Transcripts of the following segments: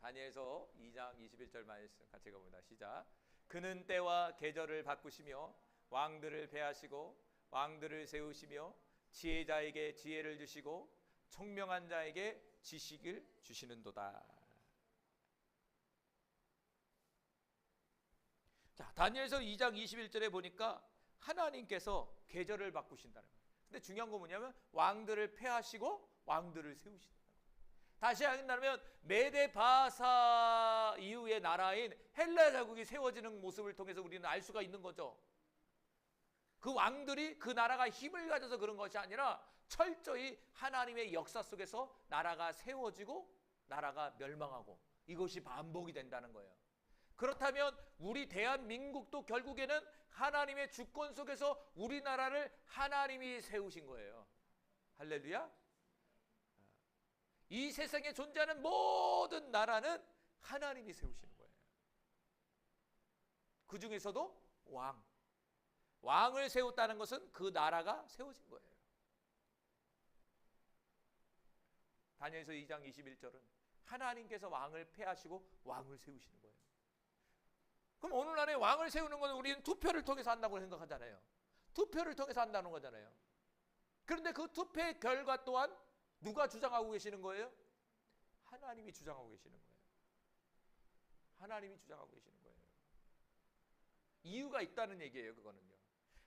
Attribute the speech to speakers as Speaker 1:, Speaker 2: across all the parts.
Speaker 1: 다니엘서 2장 21절 말씀 같이 읽어봅니다. 시작. 그는 때와 계절을 바꾸시며 왕들을 패하시고 왕들을 세우시며 지혜자에게 지혜를 주시고 총명한 자에게 지식을 주시는도다. 자, 다니엘서 2장 21절에 보니까 하나님께서 계절을 바꾸신다는 거예요. 근데 중요한 건 뭐냐면 왕들을 패하시고 왕들을 세우신다. 다시 한다면 메데 바사 이후의 나라인 헬라 제국이 세워지는 모습을 통해서 우리는 알 수가 있는 거죠. 그 왕들이 그 나라가 힘을 가져서 그런 것이 아니라 철저히 하나님의 역사 속에서 나라가 세워지고 나라가 멸망하고 이것이 반복이 된다는 거예요. 그렇다면 우리 대한민국도 결국에는 하나님의 주권 속에서 우리나라를 하나님이 세우신 거예요. 할렐루야. 이 세상에 존재하는 모든 나라는 하나님이 세우시는 거예요. 그 중에서도 왕을 세웠다는 것은 그 나라가 세워진 거예요. 다니엘서 2장 21절은 하나님께서 왕을 패하시고 왕을 세우시는 거예요. 그럼 어느 날에 왕을 세우는 건 우리는 투표를 통해서 한다고 생각하잖아요. 투표를 통해서 한다는 거잖아요. 그런데 그 투표의 결과 또한 누가 주장하고 계시는 거예요? 하나님이 주장하고 계시는 거예요. 하나님이 주장하고 계시는 거예요. 이유가 있다는 얘기예요. 그거는요.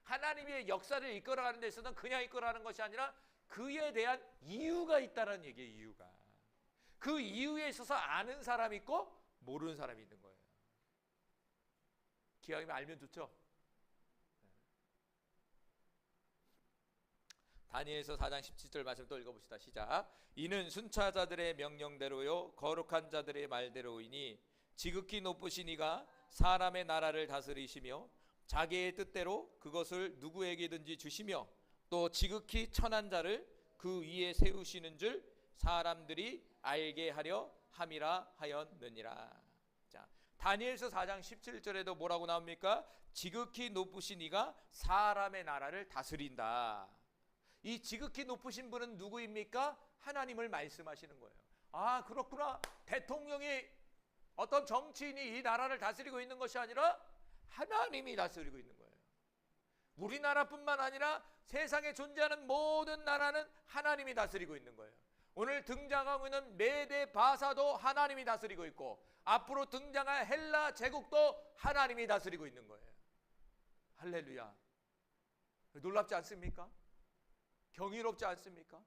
Speaker 1: 하나님의 역사를 이끌어가는 데 있어서는 그냥 이끌어가는 것이 아니라 그에 대한 이유가 있다는 얘기예요. 이유가. 그 이유에 있어서 아는 사람이 있고 모르는 사람이 있는 거예요. 기왕이면 알면 좋죠. 다니엘서 4장 17절 말씀 또 읽어봅시다. 시작. 이는 순차자들의 명령대로요 거룩한 자들의 말대로이니 지극히 높으신 이가 사람의 나라를 다스리시며 자기의 뜻대로 그것을 누구에게든지 주시며 또 지극히 천한 자를 그 위에 세우시는 줄 사람들이 알게 하려 함이라 하였느니라. 자, 다니엘서 4장 17절에도 뭐라고 나옵니까? 지극히 높으신 이가 사람의 나라를 다스린다. 이 지극히 높으신 분은 누구입니까? 하나님을 말씀하시는 거예요. 아, 그렇구나. 대통령이 어떤 정치인이 이 나라를 다스리고 있는 것이 아니라 하나님이 다스리고 있는 거예요. 우리나라뿐만 아니라 세상에 존재하는 모든 나라는 하나님이 다스리고 있는 거예요. 오늘 등장하고 있는 메데 바사도 하나님이 다스리고 있고 앞으로 등장할 헬라 제국도 하나님이 다스리고 있는 거예요. 할렐루야. 놀랍지 않습니까? 경이롭지 않습니까?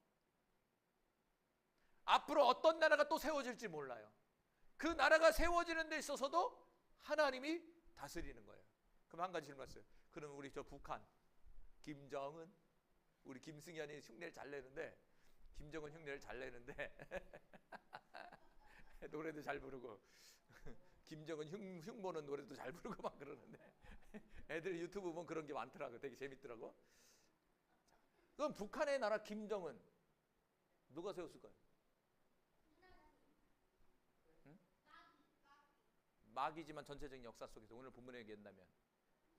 Speaker 1: 앞으로 어떤 나라가 또 세워질지 몰라요. 그 나라가 세워지는 데 있어서도 하나님이 다스리는 거예요. 그럼 한 가지 질문했어요. 그럼 우리 저 북한 김정은 우리 김승현이 흉내를 잘 내는데 김정은 흉내를 잘 내는데 노래도 잘 부르고 김정은 흉보는 노래도 잘 부르고 막 그러는데 애들 유튜브 보면 그런 게 많더라고요. 되게 재밌더라고. 그럼 북한의 나라 김정은 누가 세웠을까요? 응? 마귀지만 전체적인 역사 속에서 오늘 본문에 얘기한다면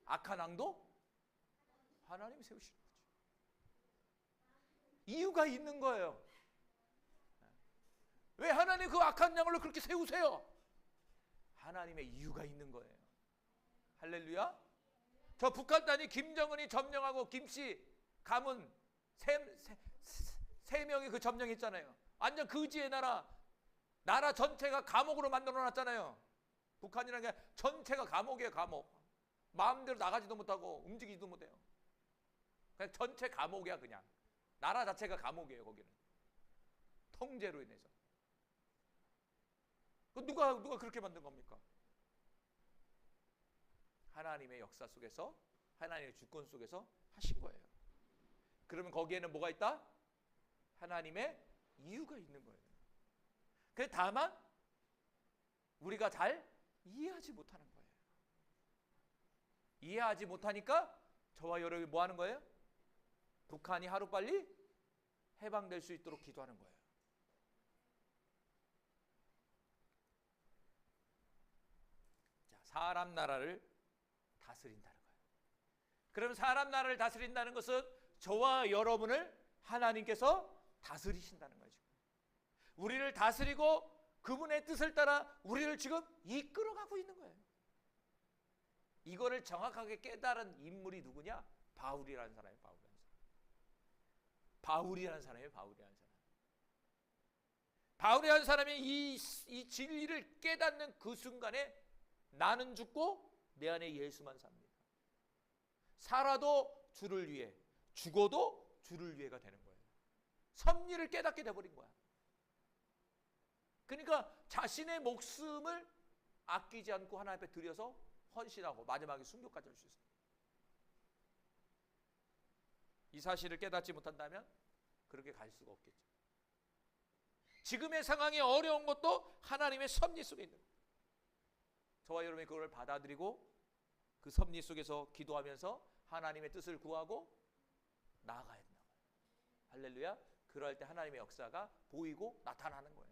Speaker 1: 악한 왕도 하나님이 세우시는 거죠. 이유가 있는 거예요. 왜 하나님 그 악한 양을 그렇게 세우세요? 하나님의 이유가 있는 거예요. 할렐루야. 저 북한 땅이 김정은이 점령하고 김씨 가문 세 명이 그 점령했잖아요. 완전 거지의 나라 전체가 감옥으로 만들어놨잖아요. 북한이라는 게 전체가 감옥이에요. 감옥. 마음대로 나가지도 못하고 움직이지도 못해요. 그냥 전체 감옥이야. 그냥 나라 자체가 감옥이에요. 거기는 통제로 인해서. 누가 그렇게 만든 겁니까? 하나님의 역사 속에서 하나님의 주권 속에서 하신 거예요. 그러면 거기에는 뭐가 있다? 하나님의 이유가 있는 거예요. 그런데 다만 우리가 잘 이해하지 못하는 거예요. 이해하지 못하니까 저와 여러분이 뭐 하는 거예요? 북한이 하루빨리 해방될 수 있도록 기도하는 거예요. 자, 사람 나라를 다스린다는 거예요. 그럼 사람 나라를 다스린다는 것은 저와 여러분을 하나님께서 다스리신다는 거죠. 우리를 다스리고 그분의 뜻을 따라 우리를 지금 이끌어가고 있는 거예요. 이거를 정확하게 깨달은 인물이 누구냐? 바울이라는 사람이에요. 바울이라는 사람이에요. 바울이라는 사람이 이 진리를 깨닫는 그 순간에 나는 죽고 내 안에 예수만 삽니다. 살아도 주를 위해, 죽어도 주를 위해가 되는 거예요. 섭리를 깨닫게 돼버린 거야. 그러니까 자신의 목숨을 아끼지 않고 하나님 앞에 드려서 헌신하고 마지막에 순교까지 할 수 있어요. 이 사실을 깨닫지 못한다면 그렇게 갈 수가 없겠죠. 지금의 상황이 어려운 것도 하나님의 섭리 속에 있는 거예요. 저와 여러분이 그걸 받아들이고 그 섭리 속에서 기도하면서 하나님의 뜻을 구하고 나아가야 된다. 할렐루야. 그럴 때 하나님의 역사가 보이고 나타나는 거예요.